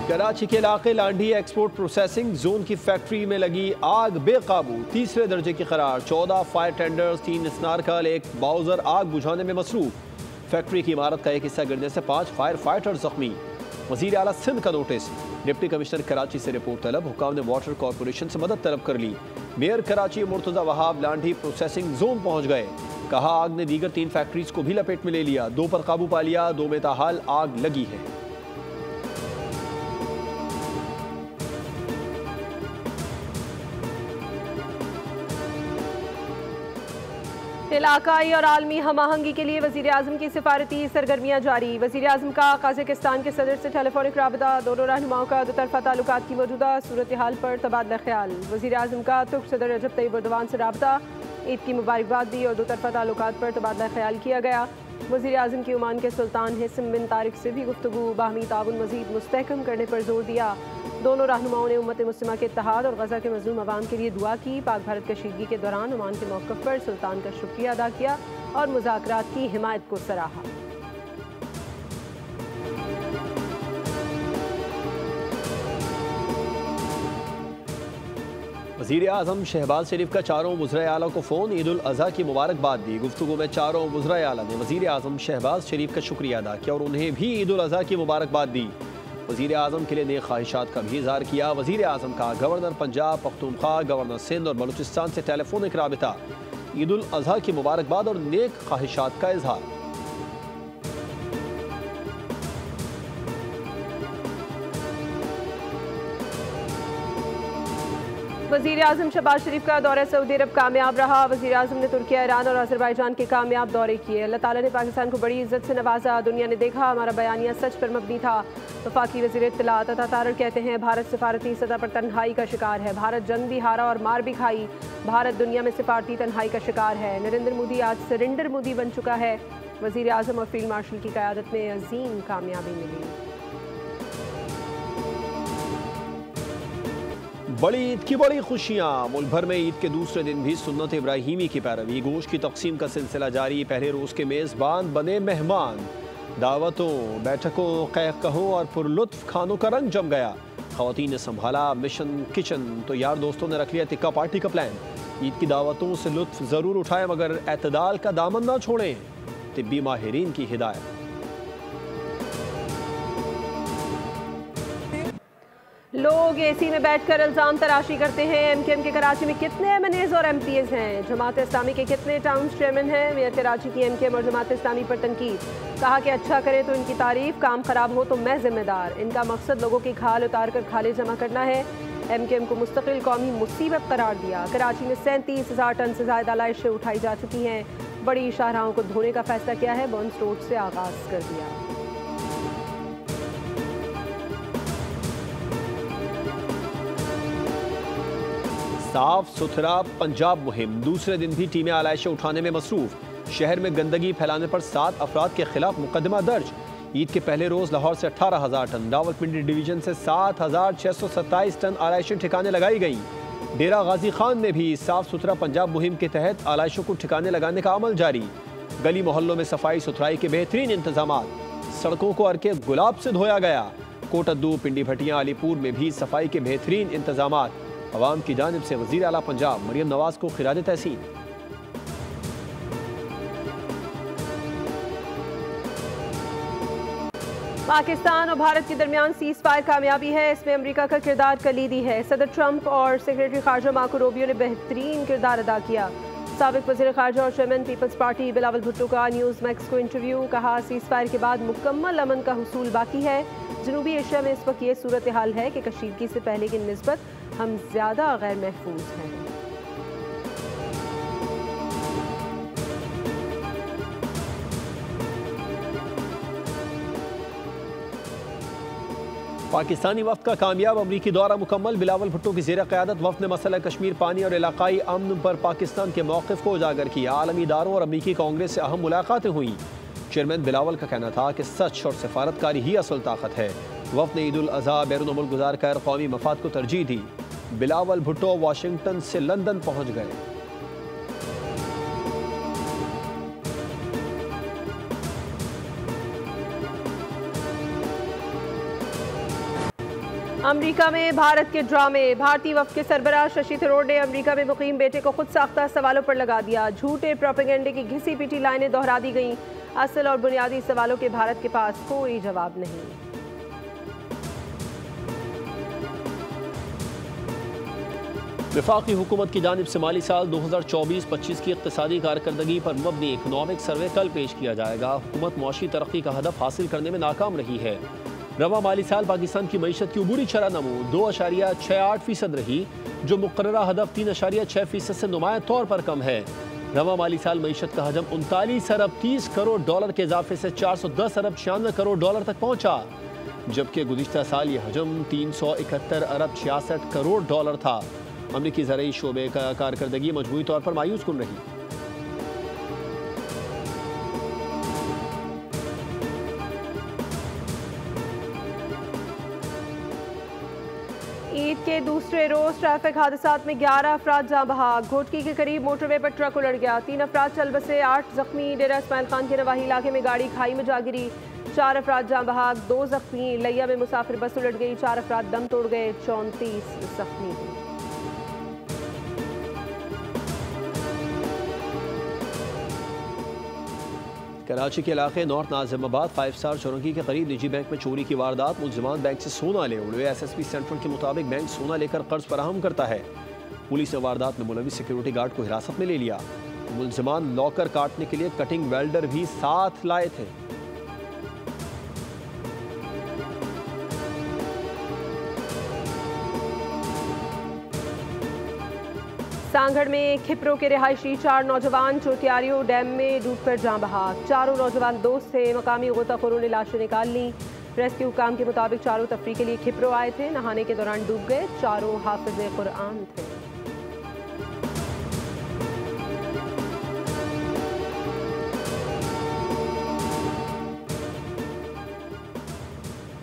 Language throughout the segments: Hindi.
कराची के इलाके लांडी एक्सपोर्ट प्रोसेसिंग जोन की फैक्ट्री में लगी आग बेकाबू, तीसरे दर्जे की करार। 14 फायर टेंडर्स, 3 स्नारकल, 1 बाउजर आग बुझाने में मसरूफ। फैक्ट्री की इमारत का एक हिस्सा गिरने से 5 फायर फाइटर जख्मी। वजीर आला सिंध का नोटिस। डिप्टी कमिश्नर कराची से रिपोर्ट तलब। हुकाम ने वाटर कॉरपोरेशन से मदद तलब कर ली। Mayor Karachi Murtaza Wahab Landhi processing zone पहुंच गए। कहा आग ने दीगर 3 फैक्ट्रीज को भी लपेट में ले लिया। 2 पर काबू पा लिया, 2 में ताहाल आग लगी है। इलाकाई और आलमी हम आहंगी के लिए वज़ीर आज़म की सिफारती सरगर्मियाँ जारी। वज़ीर आज़म का कज़ाकिस्तान के सदर से टेलीफोनिक राबता। दोनों रहनुमाओं का दोतरफ़ा ताल्लुकात की मौजूदा सूरत हाल पर तबादला ख्याल। वज़ीर आज़म का तुर्क सदर रजब तैयब एर्दोगान से राबता, ईद की मुबारकबाद दी और दोतरफ़ा ताल्लुकात पर तबादला ख्याल किया गया। वज़ीर आज़म की ओमान के सुल्तान हिस्म बिन तारिक से भी गुफ्तगू, बाहमी ताउन मज़ीद मुस्तहकम करने पर जोर दिया। दोनों रहनुमाओं ने उम्मत मुस्लिमा के इत्तेहाद और गज़ा के मज़लूम अवाम के लिए दुआ की। पाक भारत कशीदगी के दौरान ओमान के मौक़िफ़ पर सुल्तान का शुक्रिया अदा किया और मुज़ाकरात की हिमायत को सराहा। वज़ीर आज़म शहबाज शरीफ का चारों वज़राए आला को फ़ोन, ईद उल अज़हा की मुबारकबाद दी। गुफ्तगू में चारों वज़राए आला ने वज़ीर आज़म शहबाज शरीफ का शुक्रिया अदा किया और उन्हें भी ईद उल अज़हा की मुबारकबाद दी। वज़ीर आज़म के लिए नेक ख्वाहिशात का भी इज़हार किया। वज़ीर आज़म का गवर्नर पंजाब पख्तूनख्वा, गवर्नर सिंध और बलूचिस्तान से टेलीफोनिक राबिता। ईद उल अज़हा की मुबारकबाद और नेक ख्वाहिशात का इज़हार। वज़ीर आज़म शहबाज शरीफ का दौरा सऊदी अरब कामयाब रहा। वज़ीर आज़म ने तुर्की, ईरान और अज़रबैजान के कामयाब दौरे किए। अल्लाह ताला ने पाकिस्तान को बड़ी इज्जत से नवाजा। दुनिया ने देखा हमारा बयानिया सच पर मबनी था। वफाकी वज़ीर इत्तलात अता तारड़ कहते हैं भारत सिफारती सतह पर तन्हाई का शिकार है। भारत जंग भी हारा और मार भी खाई। भारत दुनिया में सिफारती तन्हाई का शिकार है। नरेंद्र मोदी आज सरेंडर मोदी बन चुका है। वज़ीर आज़म और फील्ड मार्शल की क़यादत में अजीम कामयाबी मिली। बड़ी ईद की बड़ी खुशियाँ। मुल्क भर में ईद के दूसरे दिन भी सुन्नत इब्राहीमी की पैरवी। गोश्त की तकसीम का सिलसिला जारी। पहले रोज़ के मेज़बान बने मेहमान। दावतों, बैठकों, कहकहों और पुरलुत्फ खानों का रंग जम गया। ख़वातीन ने संभाला मिशन किचन, तो यार दोस्तों ने रख लिया टिक्का पार्टी का प्लान। ईद की दावतों से लुत्फ ज़रूर उठाएं मगर एतदाल का दामन ना छोड़ें। तिब्बी माहिरीन की हिदायत। लोग एसी में बैठकर इल्ज़ाम तराशी करते हैं। एमकेएम के कराची में कितने एमएनएज और एमपीएज हैं? जमात इस्लामी के कितने टाउन चेयरमैन हैं? मेयर कराची की एमकेएम और जमात इस्लामी पर तनकीद। कहा कि अच्छा करें तो इनकी तारीफ, काम खराब हो तो मैं जिम्मेदार। इनका मकसद लोगों की खाल उतार कर खाले जमा करना है। एमकेएम को मुस्तकिल कौमी मुसीबत करार दिया। कराची में 37,000 टन से ज़्यादा लाइशें उठाई जा चुकी हैं। बड़ी शाहराहों को धोने का फैसला किया है। बर्न्स रोड से आगाज़ कर दिया। साफ सुथरा पंजाब मुहिम। दूसरे दिन भी टीमें आलाइशें उठाने में मसरूफ। शहर में गंदगी फैलाने पर 7 अफराद के खिलाफ मुकदमा दर्ज। ईद के पहले रोज लाहौर से 18,000 टन, रावलपिंडी डिवीजन से 7,627 टन आलाइशें ठिकाने लगाई गई। डेरा गाजी खान में भी साफ सुथरा पंजाब मुहिम के तहत आलाइशों को ठिकाने लगाने का अमल जारी। गली मोहल्लों में सफाई सुथराई के बेहतरीन इंतजाम। सड़कों को अर्के गुलाब से धोया गया। कोटद्दू, पिंडी भटियां, अलीपुर में भी सफाई के बेहतरीन इंतजाम। अवाम की जानिब से वज़ीर आला पंजाब मरियम नवाज को खिराज तहसीन। पाकिस्तान और भारत के दरमियान सीज़ फायर कामयाबी है। इसमें अमेरिका का किरदार कलीदी है। सदर ट्रंप और सेक्रेटरी खारजा मार्को रूबियो ने बेहतरीन किरदार अदा किया। साबिक वज़ीर खारजा और चेयरमैन पीपल्स पार्टी बिलावल भुट्टो का न्यूज़ मैक्स को इंटरव्यू। कहा सीज़ फायर के बाद मुकम्मल अमन का हुसूल बाकी है। जनूबी एशिया में इस वक्त ये सूरत हाल है कि कशीदगी से पहले की निस्बत हम ज़्यादा गैर महफूज हैं। पाकिस्तानी वफ्द का कामयाब अमरीकी दौरा मुकम्मल। बिलावल भुट्टो की ज़ेर क़यादत वफ्द ने मसला कश्मीर, पानी और इलाकाई अमन पर पाकिस्तान के मौक़िफ़ को उजागर किया। आलमी इदारों और अमरीकी कांग्रेस से अहम मुलाकातें हुई। चेयरमैन बिलावल का कहना था कि सच और सफारतकारी ही असल ताकत है। वफ्द ने ईद उल अज़हा बैरून मुल्क गुजार कर कौमी मफाद को तरजीह दी। बिलावल भुट्टो वाशिंगटन से लंदन पहुँच गए। अमेरिका में भारत के ड्रामे। भारतीय वफ्द के सरबराह शशि थरूर ने अमेरिका में मुकीम बेटे को खुद साख्ता सवालों पर लगा दिया। झूठे प्रोपेगेंडे की घिसी पीटी लाइनें दोहरा दी गईं। असल और बुनियादी सवालों के भारत के पास कोई जवाब नहीं। वफाकी हुकूमत की जानिब से माली साल 2024-25 की इक़्तिसादी कारकर्दगी पर मबनी इकनॉमिक सर्वे कल पेश किया जाएगा। हुकूमत मुआशी तरक्की का हदफ हासिल करने में नाकाम रही है। रवा माली साल पाकिस्तान की मईशत की अबूरी शरह नमू 2.68% रही, जो मुकर्ररा हदफ 3.6% से नुमाया तौर पर कम है। रवा माली साल मईशत का हजम 39 अरब 30 करोड़ डॉलर के इजाफे से 410 अरब 96 करोड़ डॉलर तक पहुंचा, जबकि गुज़िश्ता साल ये हजम 371 अरब 66 करोड़ डॉलर था। अमरीकी ज़राई शोबे का कारकर्दगी मजमूई तौर पर मायूस कुन रही। ईद के दूसरे रोज ट्रैफिक हादसात में 11 अफराद जाँ बहक। घोटकी के करीब मोटरवे पर ट्रक उलट गया। 3 अफराद चल बसे, 8 जख्मी। डेरा इस्माइल खान के नवाही इलाके में गाड़ी खाई में जा गिरी। 4 अफराद जाँ बहक, 2 जख्मी। लिया में मुसाफिर बस उलट गई, 4 अफराद दम तोड़ गए, 34 जख्मी हुए। कराची के इलाके नॉर्थ नाजिमाबाद 5 स्टार चौरंगी के करीब निजी बैंक में चोरी की वारदात। मुलजिमान बैंक से सोना ले उड़े। SSP सेंट्रल के मुताबिक बैंक सोना लेकर कर्ज फराहम करता है। पुलिस ने वारदात में मुलविस सिक्योरिटी गार्ड को हिरासत में ले लिया। मुलजिमान लॉकर काटने के लिए कटिंग वेल्डर भी साथ लाए थे। सांगड़ में खिपरों के रिहायशी 4 नौजवान चोटियारियों डैम में डूबकर जाँ बहक। चारों नौजवान दोस्त थे। मकामी गोताखोरों ने लाशें निकाल ली। रेस्क्यू हुकाम के मुताबिक चारों तफरी के लिए खिपरों आए थे, नहाने के दौरान डूब गए। चारों हाफिज़े कुरान थे।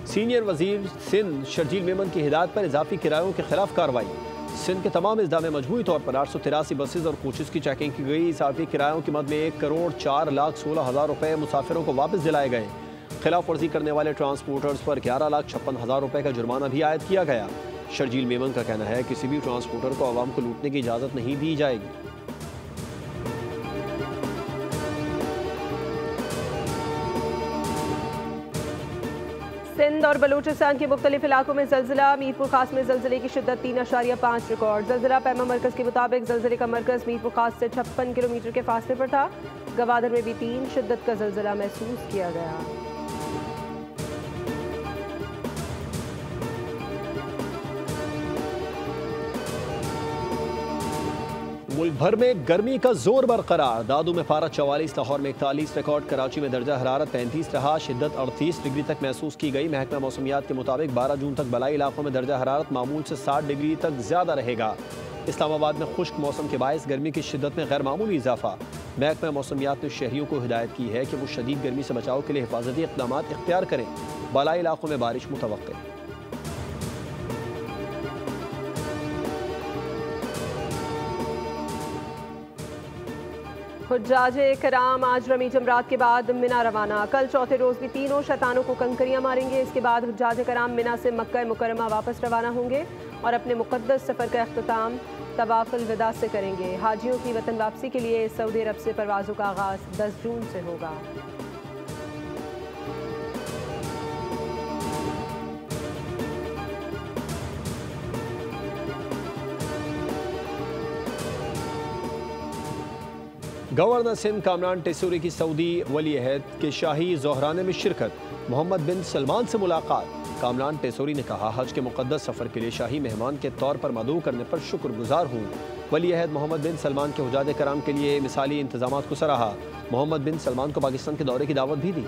सीनियर वजीर सिंध शर्जील मेमन की हिदायत पर इजाफी किरायों के खिलाफ कार्रवाई। सिंध के तमाम अजला में मजमूई तौर पर 883 बसेज और कोचेस की चेकिंग की गई। इजाफी किरायों की मद में 1,04,16,000 रुपये मुसाफिरों को वापस दिलाए गए। खिलाफ वर्जी करने वाले ट्रांसपोर्टर्स पर 11,56,000 रुपये का जुर्माना भी आयद किया गया। शर्जील मेमन का कहना है किसी भी ट्रांसपोर्टर को आवाम को लूटने की इजाज़त नहीं दी जाएगी। सिंध और बलूचिस्तान के मुख्तलिफ इलाकों में जल्जिला। मीरपुर खास में जल्जिले की शिद्दत 3.5 रिकॉर्ड। जल्जिला पैमा मरकज के मुताबिक जल्जिले का मरकज मीरपुर खास से 56 किलोमीटर के फासले पर था। गवादर में भी 3 शिद्दत का जल्जिला महसूस किया गया। मुल्क भर में गर्मी का जोर बरकरार। दादू में पारा 44, लाहौर में 41 रिकॉर्ड। कराची में दर्जा हरारत 35 रहा। शिद्दत 38 डिग्री तक महसूस की गई। महकमा मौसमियात के मुताबिक 12 जून तक बलाई इलाकों में दर्जा हरारत मामूल से 60 डिग्री तक ज्यादा रहेगा। इस्लामाबाद में खुश्क मौसम के बायस गर्मी की शिद्दत में गैर मामूली इजाफा। महकमा मौसमियात ने शहरियों को हिदायत की है कि वो शदीद गर्मी से बचाव के लिए हिफाजती इक़दाम इख्तियार करें। बलाई इलाकों में बारिश मुतवक्किल है। हुज्जाजे कराम आज रमी जमरात के बाद मिना रवाना। कल चौथे रोज भी तीनों शैतानों को कंकरियां मारेंगे। इसके बाद हुज्जाजे कराम मिना से मक्का मुकरमा वापस रवाना होंगे और अपने मुक़द्दस सफ़र का अख्तिताम तवाफ़ुल विदा से करेंगे। हाजियों की वतन वापसी के लिए सऊदी अरब से परवाज़ों का आगाज़ 10 जून से होगा। गवर्नर सिंध कामरान टेसूरी की सऊदी वली अहद के शाही ज़ोहराने में शिरकत। मोहम्मद बिन सलमान से मुलाकात। कामरान टेसूरी ने कहा हज के मुक़द्दस सफ़र के लिए शाही मेहमान के तौर पर मदऊ करने पर शुक्रगुजार हूँ। वली अहद मोहम्मद बिन सलमान के हुजाज कराम के लिए मिसाली इंतजाम को सराहा। मोहम्मद बिन सलमान को पाकिस्तान के दौरे की दावत भी दी।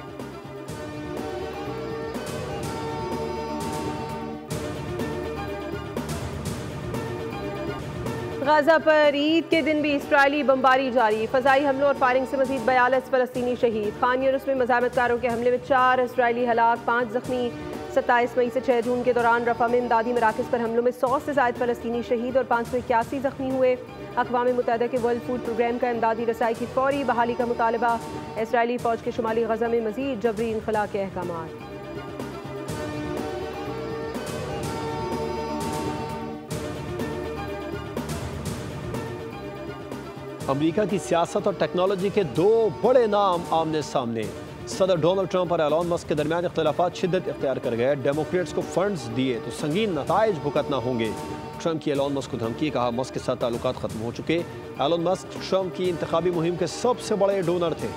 गाजा पर ईद के दिन भी इस्राइली बमबारी जारी। फ़ज़ाई हमलों और फायरिंग से मज़ीद 42 फ़लस्तीनी शहीद। खान यूनिस में मज़ाहमतकारों के हमले में 4 इस्राइली हलाक, 5 ज़ख्मी। 27 मई से 6 जून के दौरान रफ़ा में इमदादी मराकज़ पर हमलों में 100 से ज़ायद फ़लस्तीनी शहीद और 581 ज़ख्मी हुए। अक़वाम मुत्तहिदा के वर्ल्ड फूड प्रोग्राम का इमदादी रसाई की फ़ौरी बहाली का मुतालबा। इस्राइली फ़ौज के शुमाली गज़ा में मज़ीद जबरी इनख़ला के अहकामात। अमेरिका की सियासत और टेक्नोलॉजी के दो बड़े नाम आमने सामने। सदर डोनाल्ड ट्रंप और एलन मस्क के दरमियान इख्तिलाफात शिद्दत इख्तियार कर गए। डेमोक्रेट्स को फंड्स दिए तो संगीन नताइज भुगतना होंगे। ट्रंप की एलन मस्क को धमकी, कहा मस्क के साथ ताल्लुकात खत्म हो चुके। एलन मस्क ट्रंप की इंतखाबी मुहिम के सबसे बड़े डोनर थे।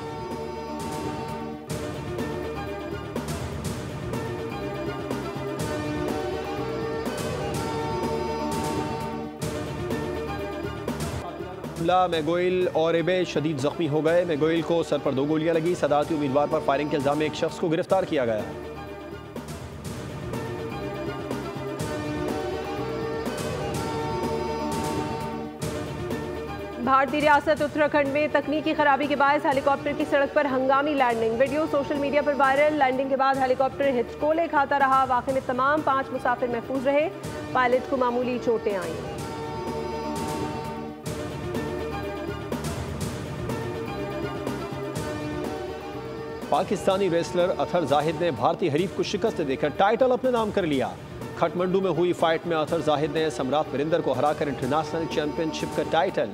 मैगोइल और एबे शदीद जख्मी हो गए। मैगोइल को सर पर 2 गोलियां लगी। सदारती उम्मीदवार पर फायरिंग के इल्जाम में एक शख्स को गिरफ्तार किया गया। भारतीय रियासत उत्तराखंड में तकनीकी खराबी के बायस हेलीकॉप्टर की सड़क पर हंगामी लैंडिंग। वीडियो सोशल मीडिया पर वायरल। लैंडिंग के बाद हेलीकॉप्टर हिचकोले खाता रहा। वाक़े में तमाम 5 मुसाफिर महफूज रहे। पायलट को मामूली चोटें आईं। पाकिस्तानी रेसलर अथर जाहिद ने भारतीय हरीफ को शिकस्त देकर टाइटल अपने नाम कर लिया। खटमंडू में हुई फाइट में अथर जाहिद ने सम्राट वीरेंद्र को हराकर इंटरनेशनल चैंपियनशिप का टाइटल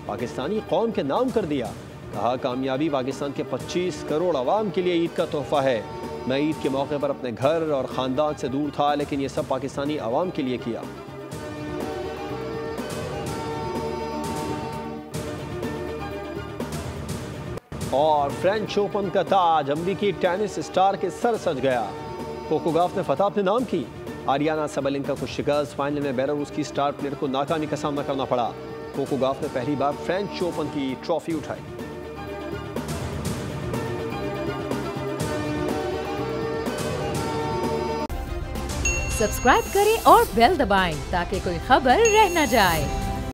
पाकिस्तानी कौम के नाम कर दिया। कहा कामयाबी पाकिस्तान के 25 करोड़ अवाम के लिए ईद का तोहफा है। मैं ईद के मौके पर अपने घर और ख़ानदान से दूर था, लेकिन ये सब पाकिस्तानी अवाम के लिए किया। और फ्रेंच ओपन का ताज अमेरिकी टेनिस स्टार के सर सज गया। कोको गॉफ ने फतह अपने नाम की। आरियाना सबलेंका को शिकस्त। फाइनल में बेलारूस की स्टार प्लेयर को नाकामी का सामना करना पड़ा। कोको गॉफ ने पहली बार फ्रेंच ओपन की ट्रॉफी उठाई। सब्सक्राइब करें और बेल दबाएं ताकि कोई खबर रह न जाए।